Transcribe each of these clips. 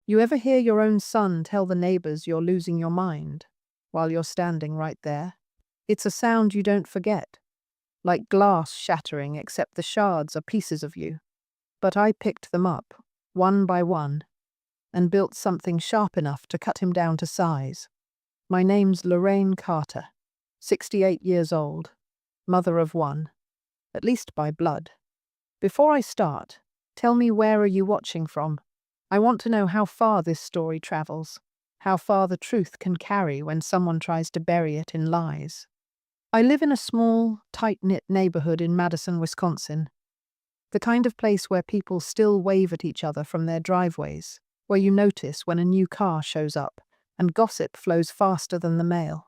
You ever hear your own son tell the neighbors you're losing your mind while you're standing right there? It's a sound you don't forget, like glass shattering, except the shards are pieces of you. But I picked them up, one by one, and built something sharp enough to cut him down to size. My name's Lorraine Carter, 68 years old, mother of one, at least by blood. Before I start, tell me, where are you watching from? I want to know how far this story travels, how far the truth can carry when someone tries to bury it in lies. I live in a small, tight-knit neighborhood in Madison, Wisconsin. The kind of place where people still wave at each other from their driveways, where you notice when a new car shows up, and gossip flows faster than the mail.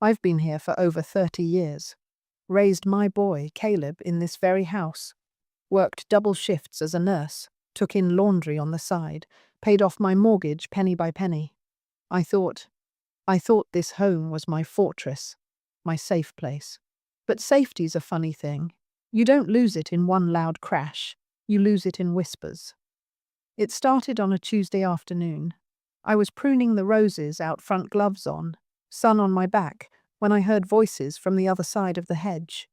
I've been here for over 30 years. Raised my boy, Caleb, in this very house. Worked double shifts as a nurse, took in laundry on the side, paid off my mortgage penny by penny. I thought this home was my fortress, my safe place. But safety's a funny thing. You don't lose it in one loud crash. You lose it in whispers. It started on a Tuesday afternoon. I was pruning the roses out front, gloves on, sun on my back, when I heard voices from the other side of the hedge.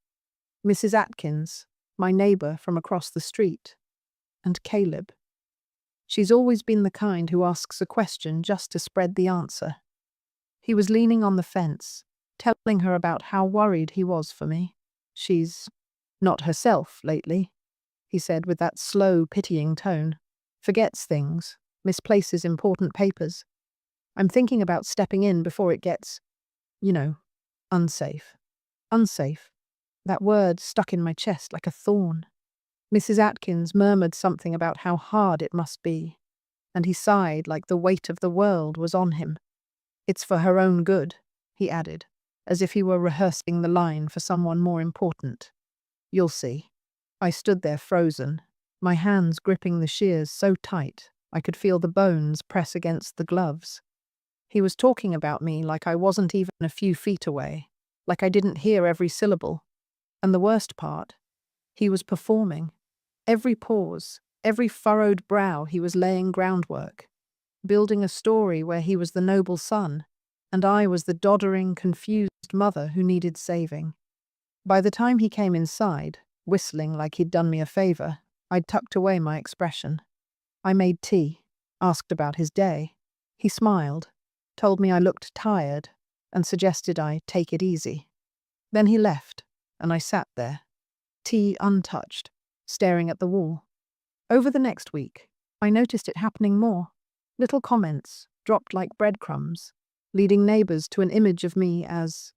Mrs. Atkins, my neighbor from across the street, and Caleb. She's always been the kind who asks a question just to spread the answer. He was leaning on the fence, telling her about how worried he was for me. She's not herself lately, he said with that slow, pitying tone. Forgets things, misplaces important papers. I'm thinking about stepping in before it gets, unsafe. Unsafe. That word stuck in my chest like a thorn. Mrs. Atkins murmured something about how hard it must be, and he sighed like the weight of the world was on him. It's for her own good, he added, as if he were rehearsing the line for someone more important. You'll see. I stood there frozen, my hands gripping the shears so tight I could feel the bones press against the gloves. He was talking about me like I wasn't even a few feet away, like I didn't hear every syllable. And the worst part, he was performing. Every pause, every furrowed brow, he was laying groundwork, building a story where he was the noble son, and I was the doddering, confused mother who needed saving. By the time he came inside, whistling like he'd done me a favor, I'd tucked away my expression. I made tea, asked about his day. He smiled, told me I looked tired, and suggested I take it easy. Then he left, and I sat there, tea untouched, staring at the wall. Over the next week, I noticed it happening more. Little comments, dropped like breadcrumbs, leading neighbors to an image of me as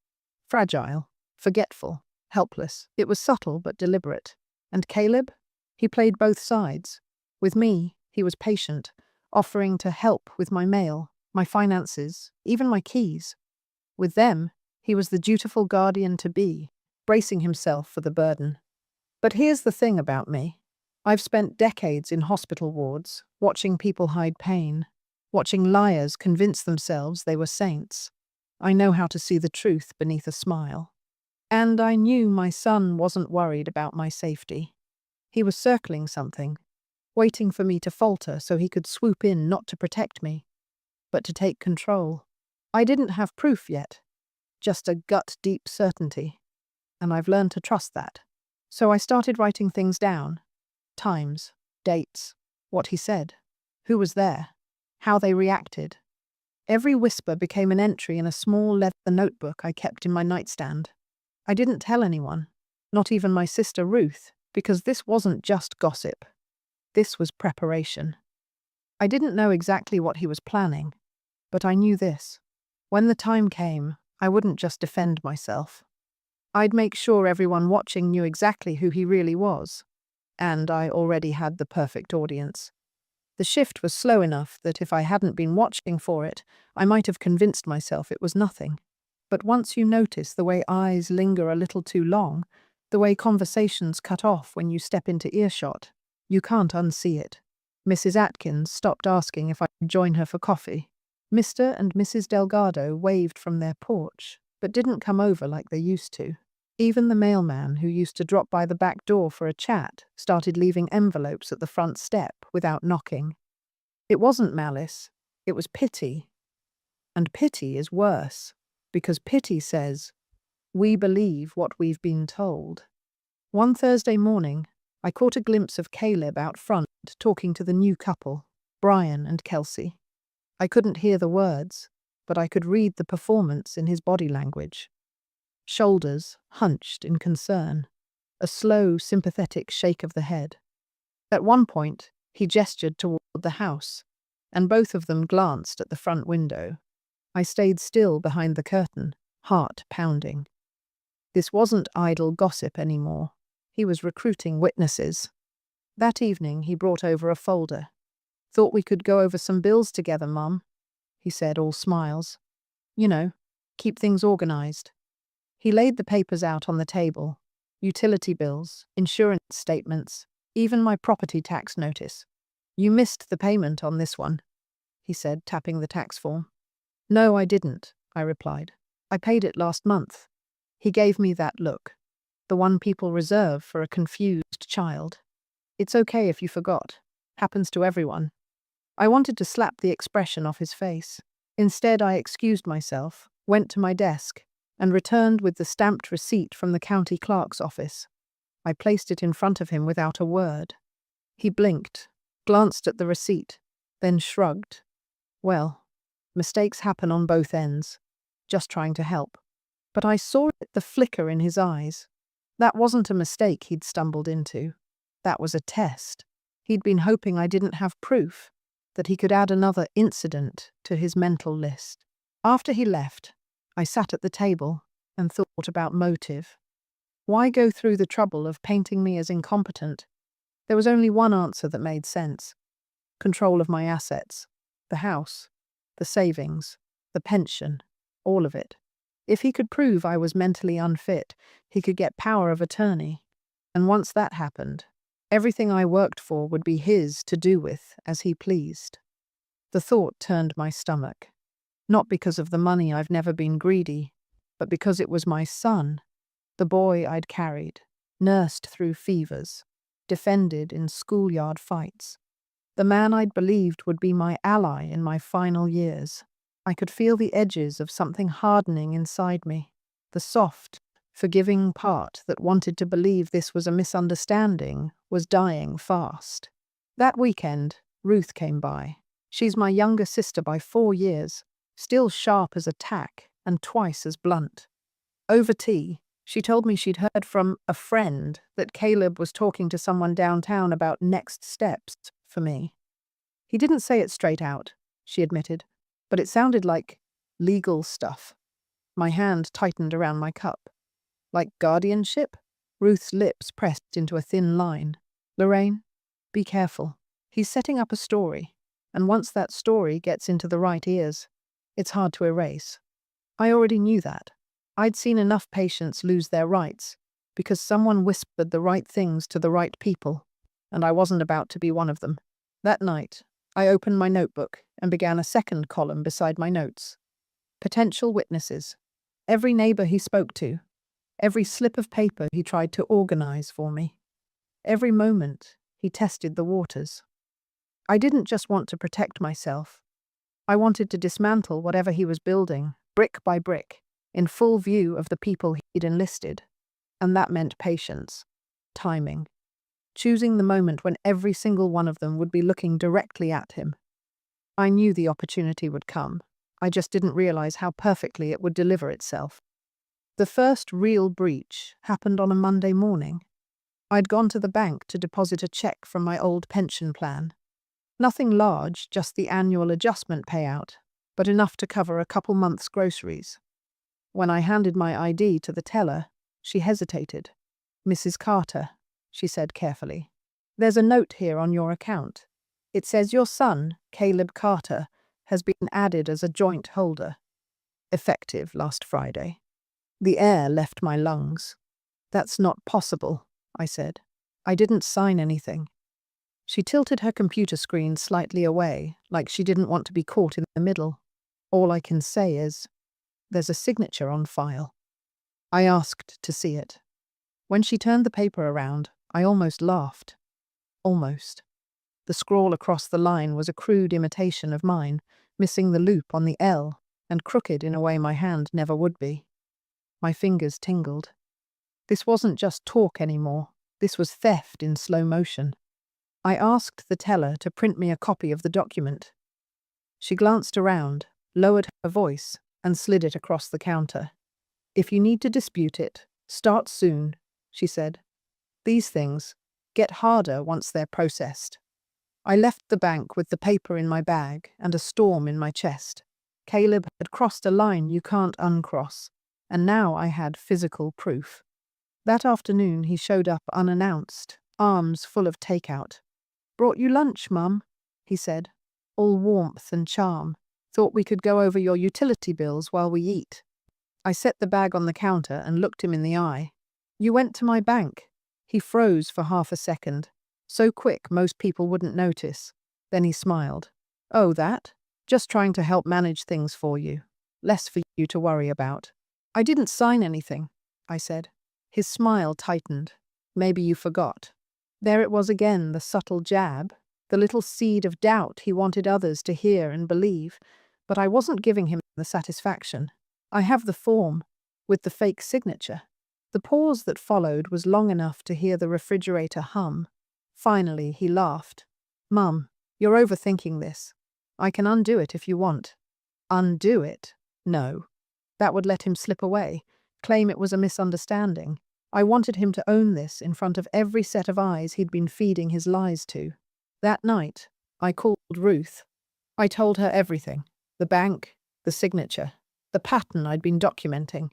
fragile, forgetful, helpless. It was subtle but deliberate. And Caleb? He played both sides. With me, he was patient, offering to help with my mail, my finances, even my keys. With them, he was the dutiful guardian-to-be, bracing himself for the burden. But here's the thing about me. I've spent decades in hospital wards, watching people hide pain, watching liars convince themselves they were saints. I know how to see the truth beneath a smile. And I knew my son wasn't worried about my safety. He was circling something, waiting for me to falter so he could swoop in, not to protect me, but to take control. I didn't have proof yet, just a gut-deep certainty, and I've learned to trust that. So I started writing things down. Times, dates, what he said, who was there, how they reacted. Every whisper became an entry in a small leather notebook I kept in my nightstand. I didn't tell anyone, not even my sister Ruth, because this wasn't just gossip. This was preparation. I didn't know exactly what he was planning, but I knew this. When the time came, I wouldn't just defend myself. I'd make sure everyone watching knew exactly who he really was. And I already had the perfect audience. The shift was slow enough that if I hadn't been watching for it, I might have convinced myself it was nothing. But once you notice the way eyes linger a little too long, the way conversations cut off when you step into earshot, you can't unsee it. Mrs. Atkins stopped asking if I could join her for coffee. Mr. and Mrs. Delgado waved from their porch, but didn't come over like they used to. Even the mailman who used to drop by the back door for a chat started leaving envelopes at the front step without knocking. It wasn't malice, it was pity. And pity is worse, because pity says, we believe what we've been told. One Thursday morning, I caught a glimpse of Caleb out front talking to the new couple, Brian and Kelsey. I couldn't hear the words, but I could read the performance in his body language. Shoulders hunched in concern, a slow, sympathetic shake of the head. At one point, he gestured toward the house, and both of them glanced at the front window. I stayed still behind the curtain, heart pounding. This wasn't idle gossip anymore. He was recruiting witnesses. That evening, he brought over a folder. "Thought we could go over some bills together, Mum," he said, all smiles. "You know, keep things organized." He laid the papers out on the table. Utility bills, insurance statements, even my property tax notice. "You missed the payment on this one," he said, tapping the tax form. "No, I didn't," I replied. "I paid it last month." He gave me that look, the one people reserve for a confused child. "It's okay if you forgot. Happens to everyone." I wanted to slap the expression off his face. Instead, I excused myself, went to my desk, and returned with the stamped receipt from the county clerk's office. I placed it in front of him without a word. He blinked, glanced at the receipt, then shrugged. Well, mistakes happen on both ends. Just trying to help. But I saw the flicker in his eyes. That wasn't a mistake he'd stumbled into. That was a test. He'd been hoping I didn't have proof, that he could add another incident to his mental list. After he left, I sat at the table and thought about motive. Why go through the trouble of painting me as incompetent? There was only one answer that made sense. Control of my assets. The house, the savings, the pension, all of it. If he could prove I was mentally unfit, he could get power of attorney. And once that happened, everything I worked for would be his to do with as he pleased. The thought turned my stomach. Not because of the money, I've never been greedy, but because it was my son, the boy I'd carried, nursed through fevers, defended in schoolyard fights. The man I'd believed would be my ally in my final years. I could feel the edges of something hardening inside me, the soft, forgiving part that wanted to believe this was a misunderstanding was dying fast. That weekend, Ruth came by. She's my younger sister by 4 years, still sharp as a tack and twice as blunt. Over tea, she told me she'd heard from a friend that Caleb was talking to someone downtown about next steps for me. He didn't say it straight out, she admitted, but it sounded like legal stuff. My hand tightened around my cup. Like guardianship? Ruth's lips pressed into a thin line. "Lorraine, be careful. He's setting up a story, and once that story gets into the right ears, it's hard to erase." I already knew that. I'd seen enough patients lose their rights because someone whispered the right things to the right people, and I wasn't about to be one of them. That night, I opened my notebook and began a second column beside my notes. Potential witnesses. Every neighbor he spoke to. Every slip of paper he tried to organize for me. Every moment he tested the waters. I didn't just want to protect myself. I wanted to dismantle whatever he was building, brick by brick, in full view of the people he'd enlisted. And that meant patience, timing, choosing the moment when every single one of them would be looking directly at him. I knew the opportunity would come. I just didn't realize how perfectly it would deliver itself. The first real breach happened on a Monday morning. I'd gone to the bank to deposit a check from my old pension plan. Nothing large, just the annual adjustment payout, but enough to cover a couple months' groceries. When I handed my ID to the teller, she hesitated. "Mrs. Carter," she said carefully, "there's a note here on your account. It says your son, Caleb Carter, has been added as a joint holder. Effective last Friday." The air left my lungs. "That's not possible," I said. "I didn't sign anything." She tilted her computer screen slightly away, like she didn't want to be caught in the middle. "All I can say is, there's a signature on file." I asked to see it. When she turned the paper around, I almost laughed. Almost. The scrawl across the line was a crude imitation of mine, missing the loop on the L and crooked in a way my hand never would be. My fingers tingled. This wasn't just talk anymore. This was theft in slow motion. I asked the teller to print me a copy of the document. She glanced around, lowered her voice, and slid it across the counter. "If you need to dispute it, start soon," she said. "These things get harder once they're processed." I left the bank with the paper in my bag and a storm in my chest. Caleb had crossed a line you can't uncross, and now I had physical proof. That afternoon he showed up unannounced, arms full of takeout. "Brought you lunch, Mum," he said, all warmth and charm. "Thought we could go over your utility bills while we eat." I set the bag on the counter and looked him in the eye. "You went to my bank." He froze for half a second, so quick most people wouldn't notice. Then he smiled. "Oh, that? Just trying to help manage things for you. Less for you to worry about." "I didn't sign anything," I said. His smile tightened. "Maybe you forgot." There it was again, the subtle jab, the little seed of doubt he wanted others to hear and believe, but I wasn't giving him the satisfaction. "I have the form, with the fake signature." The pause that followed was long enough to hear the refrigerator hum. Finally, he laughed. "Mum, you're overthinking this. I can undo it if you want." Undo it? No. That would let him slip away, claim it was a misunderstanding. I wanted him to own this in front of every set of eyes he'd been feeding his lies to. That night, I called Ruth. I told her everything. The bank, the signature, the pattern I'd been documenting.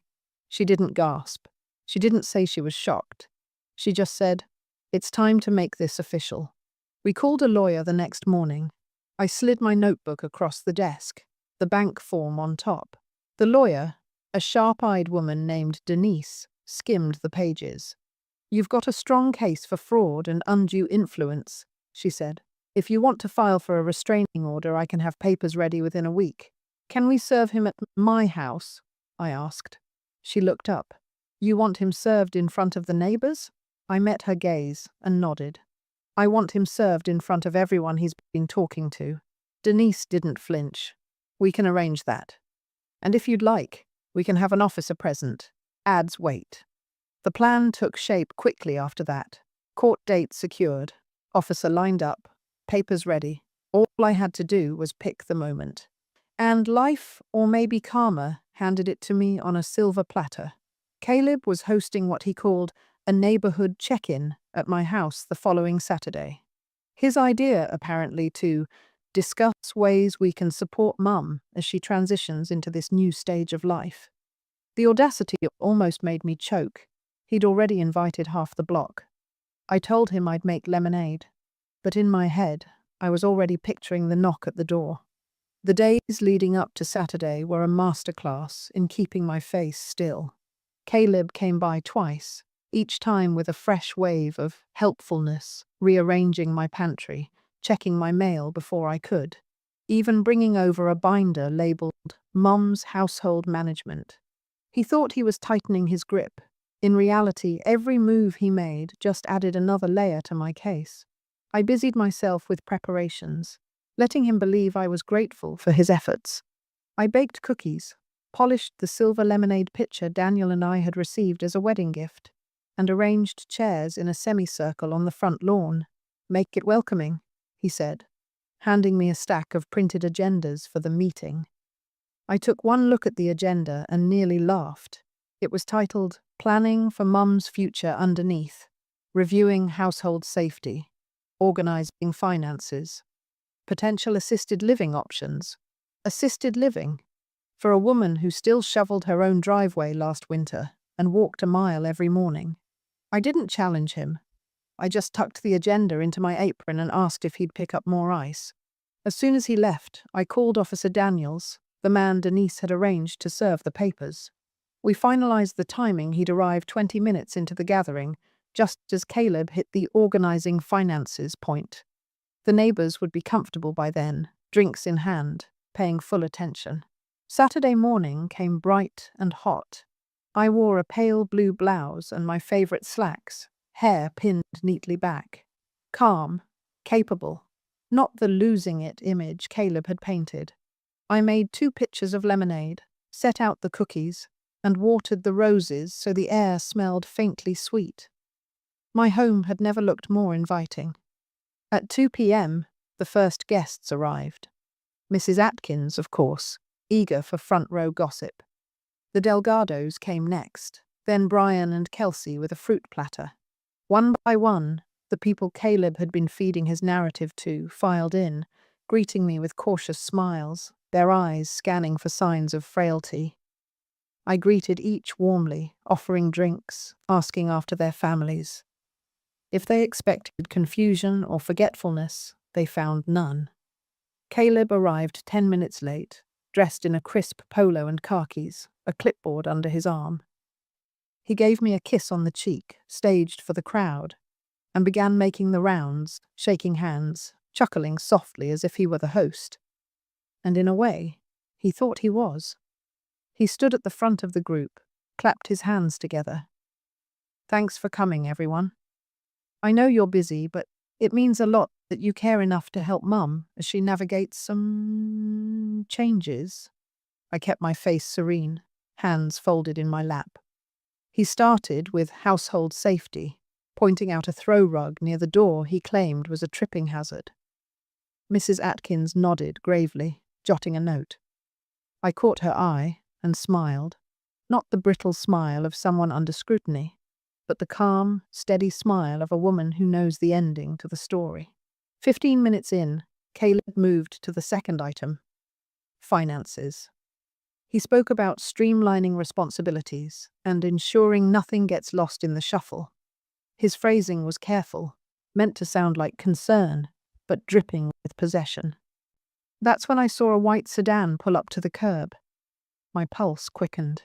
She didn't gasp. She didn't say she was shocked. She just said, "It's time to make this official." We called a lawyer the next morning. I slid my notebook across the desk, the bank form on top. The lawyer, a sharp-eyed woman named Denise, skimmed the pages. "You've got a strong case for fraud and undue influence," she said. "If you want to file for a restraining order, I can have papers ready within a week." "Can we serve him at my house?" I asked. She looked up. "You want him served in front of the neighbors?" I met her gaze and nodded. "I want him served in front of everyone he's been talking to." Denise didn't flinch. "We can arrange that. And if you'd like, we can have an officer present. Adds weight." The plan took shape quickly after that. Court date secured, officer lined up, papers ready. All I had to do was pick the moment. And life, or maybe karma, handed it to me on a silver platter. Caleb was hosting what he called a neighborhood check-in at my house the following Saturday. His idea, apparently, to discuss ways we can support Mum as she transitions into this new stage of life. The audacity almost made me choke. He'd already invited half the block. I told him I'd make lemonade, but in my head, I was already picturing the knock at the door. The days leading up to Saturday were a masterclass in keeping my face still. Caleb came by twice, each time with a fresh wave of helpfulness, rearranging my pantry, checking my mail before I could, even bringing over a binder labeled Mum's Household Management. He thought he was tightening his grip. In reality, every move he made just added another layer to my case. I busied myself with preparations, letting him believe I was grateful for his efforts. I baked cookies, polished the silver lemonade pitcher Daniel and I had received as a wedding gift, and arranged chairs in a semicircle on the front lawn. "Make it welcoming," he said, handing me a stack of printed agendas for the meeting. I took one look at the agenda and nearly laughed. It was titled, "Planning for Mum's Future Underneath, Reviewing Household Safety, Organizing Finances, Potential Assisted Living Options." Assisted living? For a woman who still shoveled her own driveway last winter and walked a mile every morning. I didn't challenge him. I just tucked the agenda into my apron and asked if he'd pick up more ice. As soon as he left, I called Officer Daniels, the man Denise had arranged to serve the papers. We finalized the timing. He'd arrive 20 minutes into the gathering, just as Caleb hit the organizing finances point. The neighbors would be comfortable by then, drinks in hand, paying full attention. Saturday morning came bright and hot. I wore a pale blue blouse and my favorite slacks, hair pinned neatly back. Calm, capable, not the losing it image Caleb had painted. I made 2 pitchers of lemonade, set out the cookies, and watered the roses so the air smelled faintly sweet. My home had never looked more inviting. At 2 p.m., the first guests arrived. Mrs. Atkins, of course, eager for front-row gossip. The Delgados came next, then Brian and Kelsey with a fruit platter. One by one, the people Caleb had been feeding his narrative to filed in, greeting me with cautious smiles, their eyes scanning for signs of frailty. I greeted each warmly, offering drinks, asking after their families. If they expected confusion or forgetfulness, they found none. Caleb arrived 10 minutes late, dressed in a crisp polo and khakis, a clipboard under his arm. He gave me a kiss on the cheek, staged for the crowd, and began making the rounds, shaking hands, chuckling softly as if he were the host. And in a way, he thought he was. He stood at the front of the group, clapped his hands together. "Thanks for coming, everyone. I know you're busy, but it means a lot that you care enough to help Mum as she navigates some changes." I kept my face serene, hands folded in my lap. He started with household safety, pointing out a throw rug near the door he claimed was a tripping hazard. Mrs. Atkins nodded gravely, jotting a note. I caught her eye and smiled, not the brittle smile of someone under scrutiny, but the calm, steady smile of a woman who knows the ending to the story. 15 minutes in, Caleb moved to the second item: finances. He spoke about streamlining responsibilities and ensuring nothing gets lost in the shuffle. His phrasing was careful, meant to sound like concern, but dripping with possession. That's when I saw a white sedan pull up to the curb. My pulse quickened.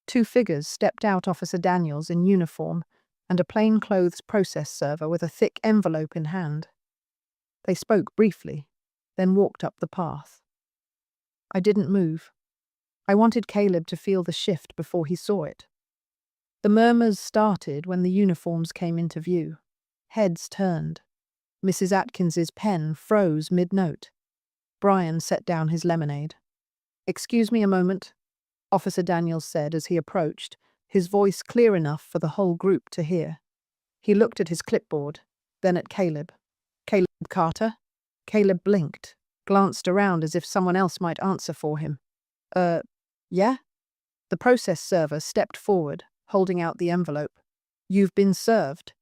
2 figures stepped out, Officer Daniels in uniform and a plainclothes process server with a thick envelope in hand. They spoke briefly, then walked up the path. I didn't move. I wanted Caleb to feel the shift before he saw it. The murmurs started when the uniforms came into view. Heads turned. Mrs. Atkins's pen froze mid-note. Brian set down his lemonade. "Excuse me a moment," Officer Daniels said as he approached, his voice clear enough for the whole group to hear. He looked at his clipboard, then at Caleb. "Caleb Carter?" Caleb blinked, glanced around as if someone else might answer for him. Yeah?" The process server stepped forward, holding out the envelope. "You've been served."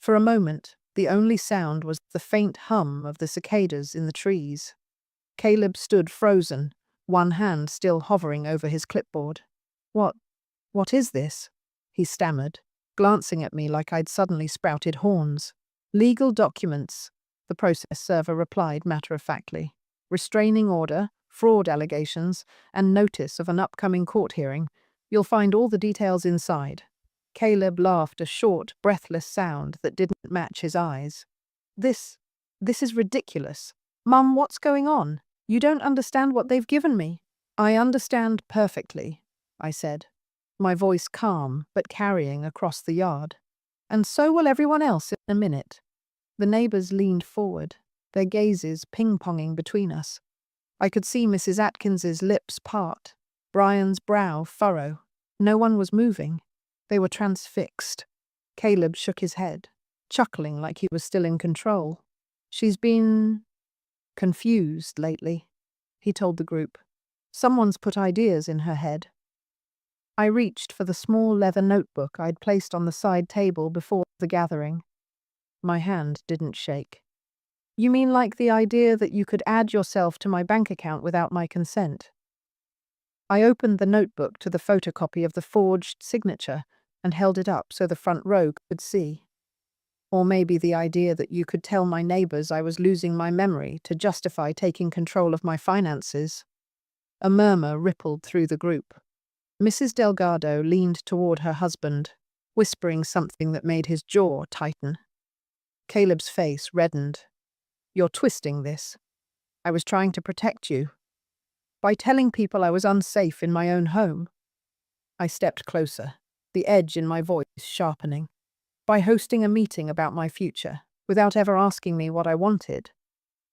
For a moment, the only sound was the faint hum of the cicadas in the trees. Caleb stood frozen, one hand still hovering over his clipboard. What is this?" he stammered, glancing at me like I'd suddenly sprouted horns. "Legal documents," the process server replied matter-of-factly. "Restraining order, fraud allegations, and notice of an upcoming court hearing. You'll find all the details inside." Caleb laughed, a short, breathless sound that didn't match his eyes. This is ridiculous. Mum, what's going on? You don't understand what they've given me." "I understand perfectly," I said, my voice calm but carrying across the yard. "And so will everyone else in a minute." The neighbors leaned forward, their gazes ping-ponging between us. I could see Mrs. Atkins's lips part, Brian's brow furrow. No one was moving. They were transfixed. Caleb shook his head, chuckling like he was still in control. "She's been confused lately," he told the group. "Someone's put ideas in her head." I reached for the small leather notebook I'd placed on the side table before the gathering. My hand didn't shake. "You mean like the idea that you could add yourself to my bank account without my consent?" I opened the notebook to the photocopy of the forged signature and held it up so the front row could see. "Or maybe the idea that you could tell my neighbors I was losing my memory to justify taking control of my finances." A murmur rippled through the group. Mrs. Delgado leaned toward her husband, whispering something that made his jaw tighten. Caleb's face reddened. "You're twisting this. I was trying to protect you. By telling people I was unsafe in my own home." I stepped closer, the edge in my voice sharpening. "By hosting a meeting about my future, without ever asking me what I wanted."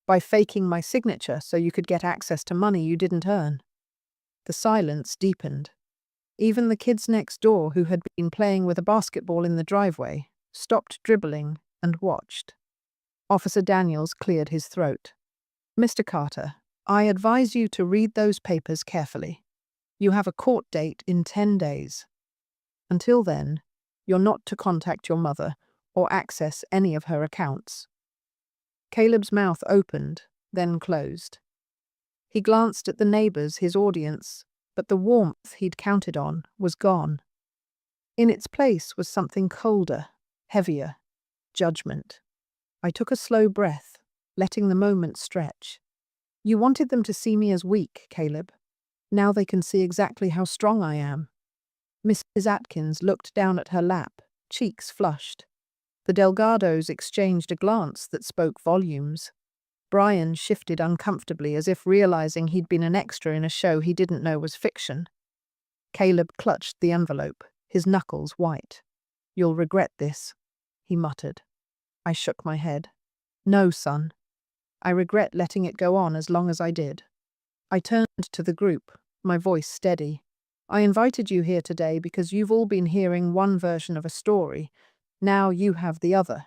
By faking my signature so you could get access to money you didn't earn. The silence deepened. Even the kids next door, who had been playing with a basketball in the driveway, stopped dribbling and watched. Officer Daniels cleared his throat. "Mr. Carter, I advise you to read those papers carefully. You have a court date in 10 days. Until then, you're not to contact your mother or access any of her accounts." Caleb's mouth opened, then closed. He glanced at the neighbors, his audience, but the warmth he'd counted on was gone. In its place was something colder, heavier, judgment. I took a slow breath, letting the moment stretch. "You wanted them to see me as weak, Caleb. Now they can see exactly how strong I am." Mrs. Atkins looked down at her lap, cheeks flushed. The Delgados exchanged a glance that spoke volumes. Brian shifted uncomfortably, as if realizing he'd been an extra in a show he didn't know was fiction. Caleb clutched the envelope, his knuckles white. "You'll regret this," he muttered. I shook my head. "No, son. I regret letting it go on as long as I did." I turned to the group, my voice steady. "I invited you here today because you've all been hearing one version of a story. Now you have the other.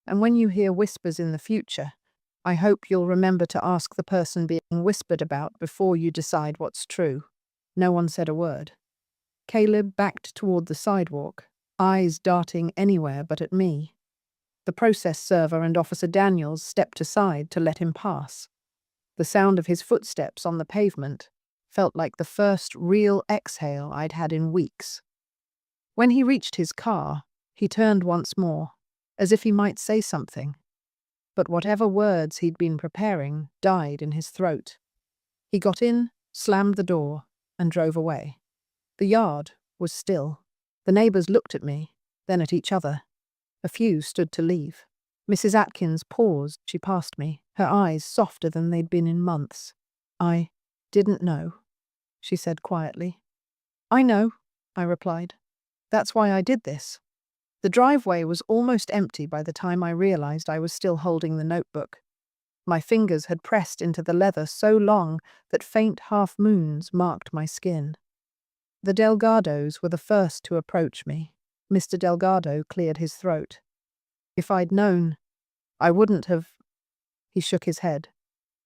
And when you hear whispers in the future, I hope you'll remember to ask the person being whispered about before you decide what's true." No one said a word. Caleb backed toward the sidewalk, eyes darting anywhere but at me. The process server and Officer Daniels stepped aside to let him pass. The sound of his footsteps on the pavement felt like the first real exhale I'd had in weeks. When he reached his car, he turned once more, as if he might say something. But whatever words he'd been preparing died in his throat. He got in, slammed the door, and drove away. The yard was still. The neighbors looked at me, then at each other. A few stood to leave. Mrs. Atkins paused. She passed me, her eyes softer than they'd been in months. "I didn't know," she said quietly. "I know," I replied. "That's why I did this." The driveway was almost empty by the time I realized I was still holding the notebook. My fingers had pressed into the leather so long that faint half-moons marked my skin. The Delgados were the first to approach me. Mr. Delgado cleared his throat. "If I'd known, I wouldn't have—" He shook his head,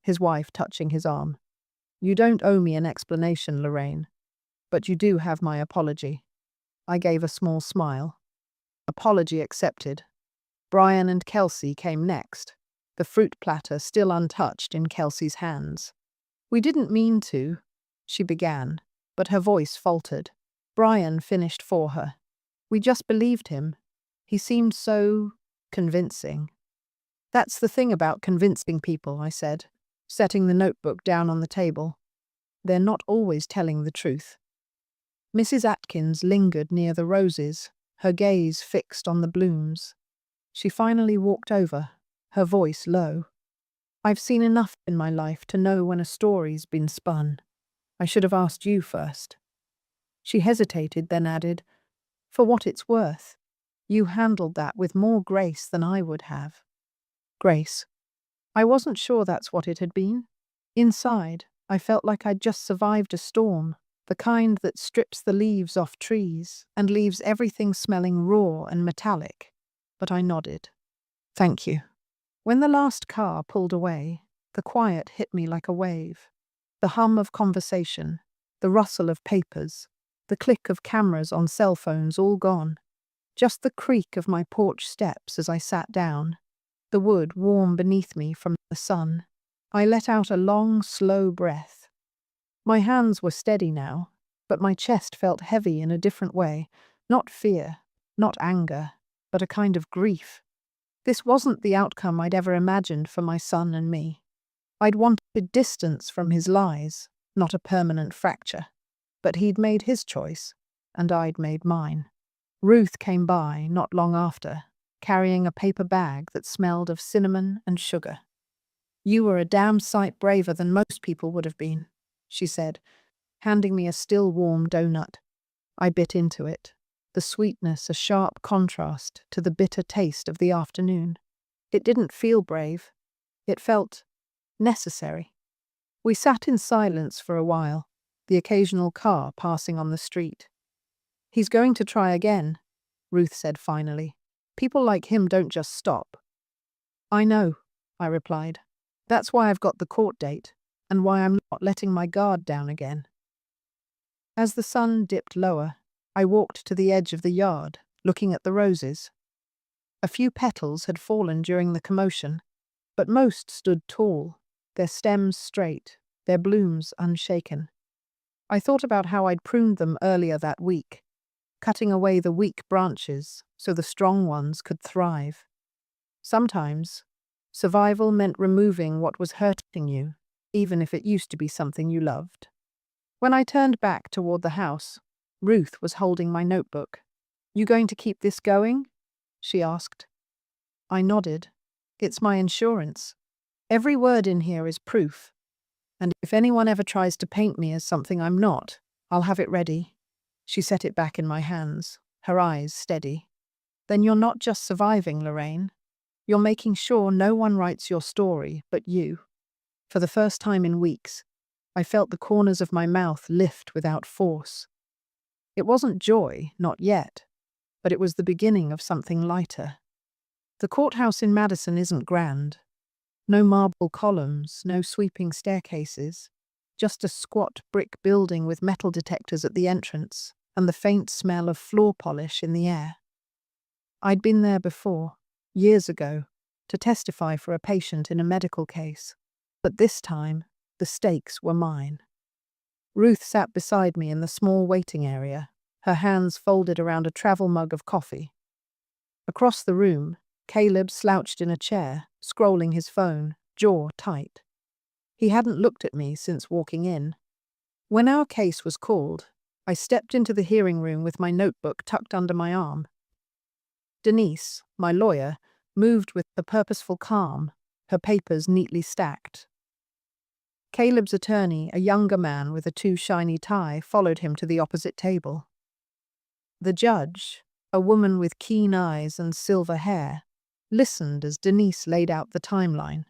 his wife touching his arm. "You don't owe me an explanation, Lorraine, but you do have my apology." I gave a small smile. Apology accepted. Brian and Kelsey came next, the fruit platter still untouched in Kelsey's hands. "We didn't mean to," she began, but her voice faltered. Brian finished for her. "We just believed him. He seemed so convincing." "That's the thing about convincing people," I said, setting the notebook down on the table. "They're not always telling the truth." Mrs. Atkins lingered near the roses, her gaze fixed on the blooms. She finally walked over, her voice low. "I've seen enough in my life to know when a story's been spun. I should have asked you first." She hesitated, then added, "For what it's worth, you handled that with more grace than I would have." Grace. I wasn't sure that's what it had been. Inside, I felt like I'd just survived a storm, the kind that strips the leaves off trees and leaves everything smelling raw and metallic. But I nodded. "Thank you." When the last car pulled away, the quiet hit me like a wave. The hum of conversation, the rustle of papers, the click of cameras on cell phones all gone. Just the creak of my porch steps as I sat down, the wood warm beneath me from the sun. I let out a long, slow breath. My hands were steady now, but my chest felt heavy in a different way. Not fear, not anger, but a kind of grief. This wasn't the outcome I'd ever imagined for my son and me. I'd wanted distance from his lies, not a permanent fracture. But he'd made his choice, and I'd made mine. Ruth came by not long after, carrying a paper bag that smelled of cinnamon and sugar. "You were a damn sight braver than most people would have been," she said, handing me a still warm donut. I bit into it, the sweetness a sharp contrast to the bitter taste of the afternoon. It didn't feel brave. It felt necessary. We sat in silence for a while, the occasional car passing on the street. "He's going to try again," Ruth said finally. "People like him don't just stop." "I know," I replied. "That's why I've got the court date, and why I'm not letting my guard down again." As the sun dipped lower, I walked to the edge of the yard, looking at the roses. A few petals had fallen during the commotion, but most stood tall, their stems straight, their blooms unshaken. I thought about how I'd pruned them earlier that week, cutting away the weak branches so the strong ones could thrive. Sometimes, survival meant removing what was hurting you, even if it used to be something you loved. When I turned back toward the house, Ruth was holding my notebook. "You going to keep this going?" she asked. I nodded. "It's my insurance. Every word in here is proof. And if anyone ever tries to paint me as something I'm not, I'll have it ready." She set it back in my hands, her eyes steady. "Then you're not just surviving, Lorraine. You're making sure no one writes your story but you." For the first time in weeks, I felt the corners of my mouth lift without force. It wasn't joy, not yet, but it was the beginning of something lighter. The courthouse in Madison isn't grand. No marble columns, no sweeping staircases, just a squat brick building with metal detectors at the entrance and the faint smell of floor polish in the air. I'd been there before, years ago, to testify for a patient in a medical case, but this time, the stakes were mine. Ruth sat beside me in the small waiting area, her hands folded around a travel mug of coffee. Across the room, Caleb slouched in a chair, scrolling his phone, jaw tight. He hadn't looked at me since walking in. When our case was called, I stepped into the hearing room with my notebook tucked under my arm. Denise, my lawyer, moved with a purposeful calm, her papers neatly stacked. Caleb's attorney, a younger man with a too shiny tie, followed him to the opposite table. The judge, a woman with keen eyes and silver hair, listened as Denise laid out the timeline,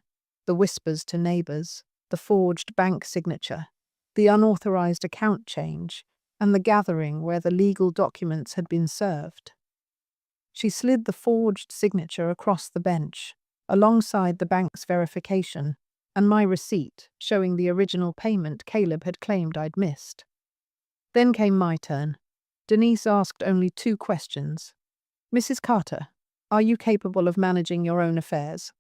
the whispers to neighbors, the forged bank signature, the unauthorized account change, and the gathering where the legal documents had been served. She slid the forged signature across the bench, alongside the bank's verification, and my receipt showing the original payment Caleb had claimed I'd missed. Then came my turn. Denise asked only 2 questions. "Mrs. Carter, are you capable of managing your own affairs?"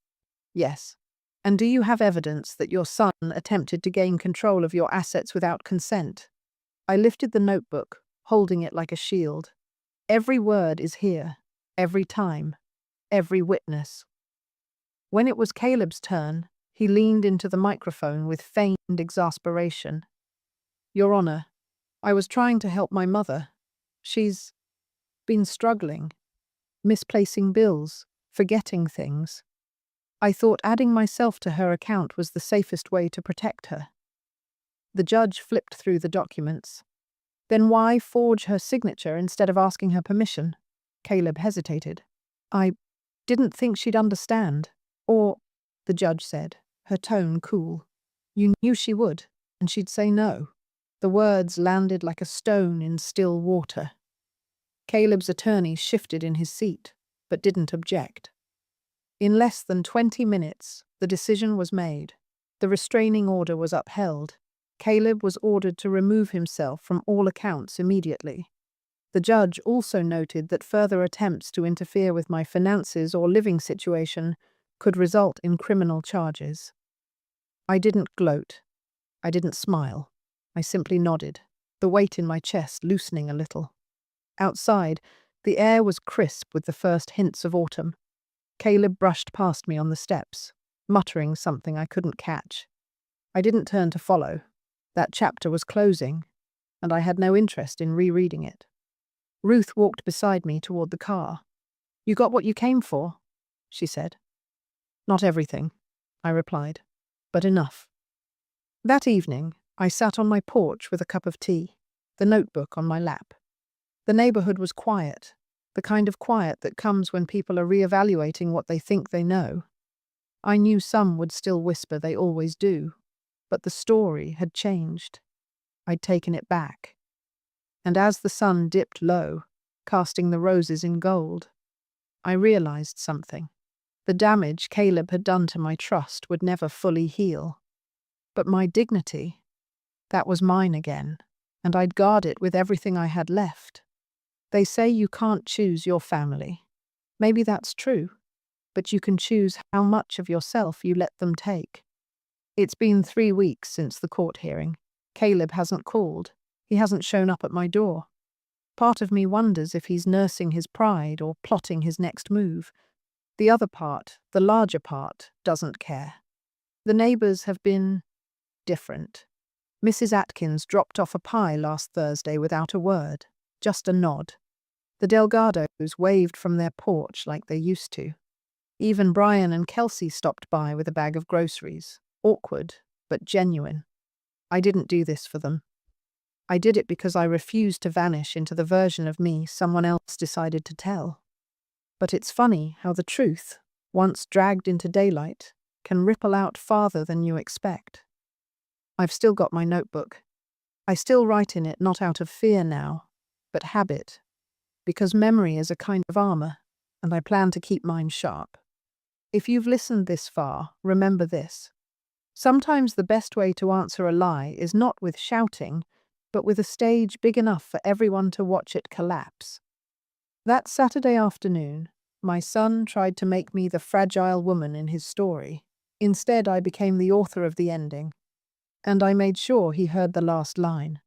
"Yes." "And do you have evidence that your son attempted to gain control of your assets without consent?" I lifted the notebook, holding it like a shield. "Every word is here, every time, every witness." When it was Caleb's turn, he leaned into the microphone with feigned exasperation. "Your Honor, I was trying to help my mother. She's been struggling, misplacing bills, forgetting things. I thought adding myself to her account was the safest way to protect her." The judge flipped through the documents. "Then why forge her signature instead of asking her permission?" Caleb hesitated. "I didn't think she'd understand. Or," the judge said, her tone cool, "you knew she would, and she'd say no." The words landed like a stone in still water. Caleb's attorney shifted in his seat, but didn't object. In less than 20 minutes, the decision was made. The restraining order was upheld. Caleb was ordered to remove himself from all accounts immediately. The judge also noted that further attempts to interfere with my finances or living situation could result in criminal charges. I didn't gloat. I didn't smile. I simply nodded, the weight in my chest loosening a little. Outside, the air was crisp with the first hints of autumn. Caleb brushed past me on the steps, muttering something I couldn't catch. I didn't turn to follow. That chapter was closing, and I had no interest in rereading it. Ruth walked beside me toward the car. "You got what you came for?" she said. "Not everything," I replied, "but enough." That evening, I sat on my porch with a cup of tea, the notebook on my lap. The neighborhood was quiet, the kind of quiet that comes when people are reevaluating what they think they know. I knew some would still whisper they always do, but the story had changed. I'd taken it back. And as the sun dipped low, casting the roses in gold, I realized something. The damage Caleb had done to my trust would never fully heal. But my dignity, that was mine again, and I'd guard it with everything I had left. They say you can't choose your family. Maybe that's true, but you can choose how much of yourself you let them take. It's been 3 weeks since the court hearing. Caleb hasn't called. He hasn't shown up at my door. Part of me wonders if he's nursing his pride or plotting his next move. The other part, the larger part, doesn't care. The neighbors have been different. Mrs. Atkins dropped off a pie last Thursday without a word, just a nod. The Delgados waved from their porch like they used to. Even Brian and Kelsey stopped by with a bag of groceries. Awkward, but genuine. I didn't do this for them. I did it because I refused to vanish into the version of me someone else decided to tell. But it's funny how the truth, once dragged into daylight, can ripple out farther than you expect. I've still got my notebook. I still write in it not out of fear now, but habit, because memory is a kind of armor, and I plan to keep mine sharp. If you've listened this far, remember this. Sometimes the best way to answer a lie is not with shouting, but with a stage big enough for everyone to watch it collapse. That Saturday afternoon, my son tried to make me the fragile woman in his story. Instead, I became the author of the ending, and I made sure he heard the last line.